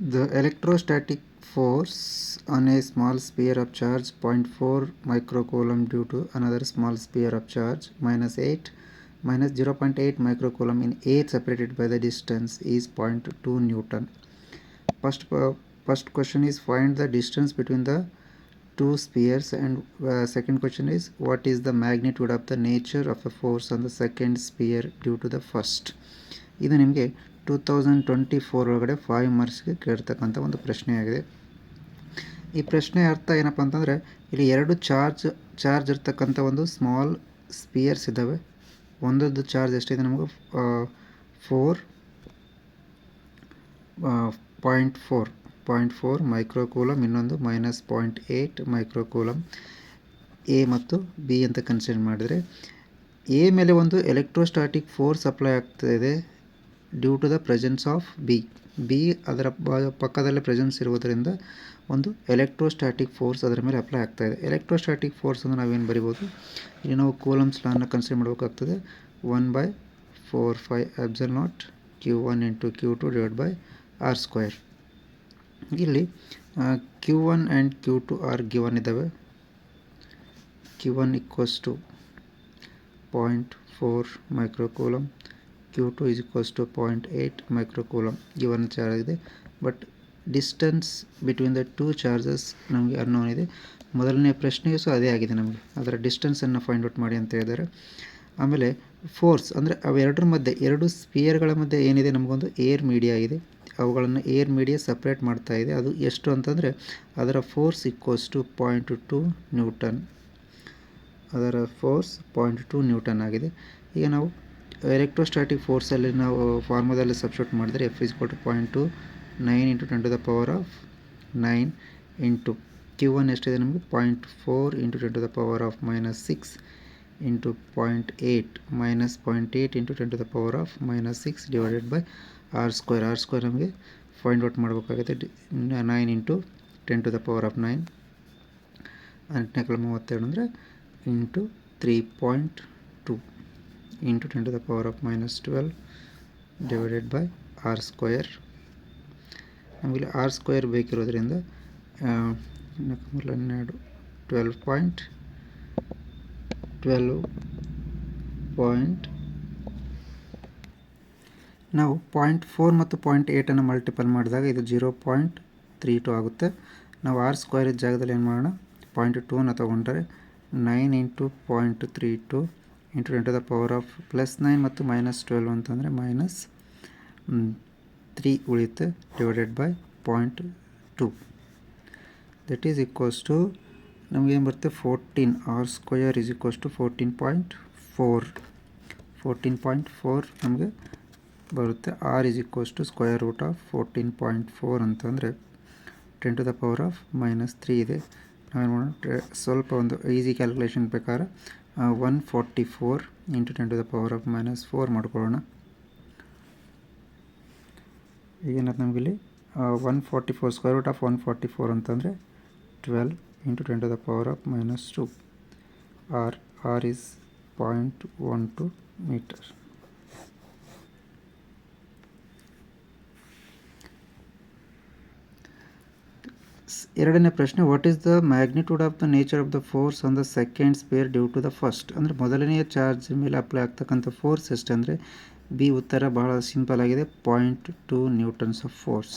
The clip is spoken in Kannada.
The electrostatic force on a small sphere of charge 0.4 microcoulomb due to another small sphere of charge minus 0.8 microcoulomb in air separated by the distance is 0.2 Newton. First question is find the distance between the two spheres, and second question is what is the magnitude of the nature of the force on the second sphere due to the first. ಇದು ನಿಮಗೆ 2024 ಒಳಗಡೆ 5 ಮಾರ್ಕ್ಸ್ಗೆ ಕೇಳ್ತಕ್ಕಂಥ ಒಂದು ಪ್ರಶ್ನೆಯಾಗಿದೆ. ಈ ಪ್ರಶ್ನೆ ಅರ್ಥ ಏನಪ್ಪ ಅಂತಂದರೆ, ಇಲ್ಲಿ ಎರಡು ಚಾರ್ಜ್ ಇರ್ತಕ್ಕಂಥ ಒಂದು ಸ್ಮಾಲ್ ಸ್ಪಿಯರ್ಸ್ ಇದ್ದಾವೆ. ಒಂದದ್ದು ಚಾರ್ಜ್ ಎಷ್ಟಿದೆ ನಮಗೆ 0.4 ಮೈಕ್ರೋಕೂಲಮ್, ಇನ್ನೊಂದು -0.8 ಮೈಕ್ರೋಕೂಲಮ್. ಎ ಮತ್ತು ಬಿ ಅಂತ ಕನ್ಸಿಡರ್ ಮಾಡಿದರೆ, ಎ ಮೇಲೆ ಒಂದು ಎಲೆಕ್ಟ್ರೋಸ್ಟಾಟಿಕ್ ಫೋರ್ಸ್ ಅಪ್ಲೈ ಆಗ್ತಾಯಿದೆ due to the presence of B ಅದರ ಪಕ್ಕದಲ್ಲೇ ಪ್ರೆಸೆನ್ಸ್ ಇರುವುದರಿಂದ ಒಂದು ಎಲೆಕ್ಟ್ರೋಸ್ಟಾಟಿಕ್ ಫೋರ್ಸ್ ಅದರ ಮೇಲೆ ಅಪ್ಲೈ ಆಗ್ತಾಯಿದೆ. ಎಲೆಕ್ಟ್ರೋಸ್ಟಾಟಿಕ್ ಫೋರ್ಸ್ ಅಂದರೆ ನಾವೇನು ಬರಿಬೋದು, ಇಲ್ಲಿ ನಾವು ಕೂಲಮ್ಸ್ ಲಾನ ಕನ್ಸಿಡರ್ ಮಾಡಬೇಕಾಗ್ತದೆ. 1/4/5 ε0 Q1 × Q2 /r². ಇಲ್ಲಿ Q1 and Q2 are given ಇದ್ದಾವೆ. Q1 = 0.4 microcoulomb, Q2 = 0.8 microcoulomb given charge ಇದೆ. But distance between the two charges ನಮಗೆ ಅನ್ನೋನ್ ಇದೆ. ಮೊದಲನೇ ಪ್ರಶ್ನೆಯೂ ಸಹ ಅದೇ ಆಗಿದೆ, ನಮಗೆ ಅದರ ಡಿಸ್ಟೆನ್ಸನ್ನು ಫೈಂಡ್ ಔಟ್ ಮಾಡಿ ಅಂತ ಹೇಳಿದ್ದಾರೆ. ಆಮೇಲೆ ಫೋರ್ಸ್ ಅಂದರೆ ಅವೆರಡರ ಮಧ್ಯೆ, ಎರಡು ಸ್ಪಿಯರ್ಗಳ ಮಧ್ಯೆ ಏನಿದೆ, ನಮಗೊಂದು ಏರ್ ಮೀಡಿಯಾ ಇದೆ. ಅವುಗಳನ್ನು ಏರ್ ಮೀಡಿಯಾ ಸಪ್ರೇಟ್ ಮಾಡ್ತಾ ಇದೆ. ಅದು ಎಷ್ಟು ಅಂತಂದರೆ ಅದರ ಫೋರ್ಸ್ = 0.2 ನ್ಯೂಟನ್. ಅದರ ಫೋರ್ಸ್ 0.2 ನ್ಯೂಟನ್ ಆಗಿದೆ. ಈಗ ನಾವು ಎಲೆಕ್ಟ್ರೋಸ್ಟಾಟಿಕ್ ಫೋರ್ಸಲ್ಲಿ ನಾವು ಫಾರ್ಮುಲಾದಲ್ಲಿ ಸಬ್ಸ್ಟಿಟ್ಯೂಟ್ ಮಾಡಿದರೆ F = 0.2 9 × 10⁹ ಇಂಟು Q1 ಎಷ್ಟಿದೆ ನಮಗೆ 0.4 × 10⁻⁻6 ಇಂಟು 0.8 × 10⁻⁻6 ಡಿವೈಡೆಡ್ ಬೈ r². ನಮಗೆ ಫೈಂಡ್ ಔಟ್ ಮಾಡಬೇಕಾಗುತ್ತೆ. 9 × 10⁻⁹ 8×32 ಅಂದರೆ into 3.2 into 10⁻⁻12 divided by r². ನಮಗೆ r² ಬೇಕಿರೋದ್ರಿಂದ 12 ನಾವು 0.4 ಮತ್ತು 0.8 ಮಲ್ಟಿಪಲ್ ಮಾಡಿದಾಗ ಇದು 0.32 ಆಗುತ್ತೆ. ನಾವು r² ಜಾಗದಲ್ಲಿ ಏನು ಮಾಡೋಣ, 0.2 ತಗೊಂಡ್ರೆ 9 × 0.32 ಇಂಟು 10⁻+9 ಮತ್ತು -12 ಅಂತಂದರೆ -3 ಉಳಿಯುತ್ತೆ divided by 0.2. That is equals to ನಮಗೇನು ಬರುತ್ತೆ 14. r² = 14.4 ನಮಗೆ ಬರುತ್ತೆ. r = √14.4 ಅಂತಂದರೆ 10⁻³ ಇದೆ. ನಾವೇನು ಮಾಡೋಣ, ಸ್ವಲ್ಪ ಒಂದು ಈಸಿ ಕ್ಯಾಲ್ಕುಲೇಷನ್ ಪ್ರಕಾರ 144 ಇಂಟು 10⁻⁻4 ಮಾಡ್ಕೊಳ್ಳೋಣ. ಈಗೇನದು ನಮಗಿಲ್ಲಿ 144 √144 ಅಂತಂದರೆ 12 ಇಂಟು 10⁻⁻2. r is 0.12 metre. ಎರಡನೇ ಪ್ರಶ್ನೆ, what is the magnitude of the nature of the force on the second sphere due to the first. ಅಂದರೆ ಮೊದಲನೆಯ ಚಾರ್ಜ್ ಮೇಲೆ ಅಪ್ಲೈ ಆಗ್ತಕ್ಕಂಥ ಫೋರ್ಸ್ ಎಷ್ಟು ಅಂದರೆ ಬಿ ಉತ್ತರ ಬಹಳ ಸಿಂಪಲ್ ಆಗಿದೆ, 0.2 ನ್ಯೂಟನ್ಸ್ ಆಫ್ ಫೋರ್ಸ್.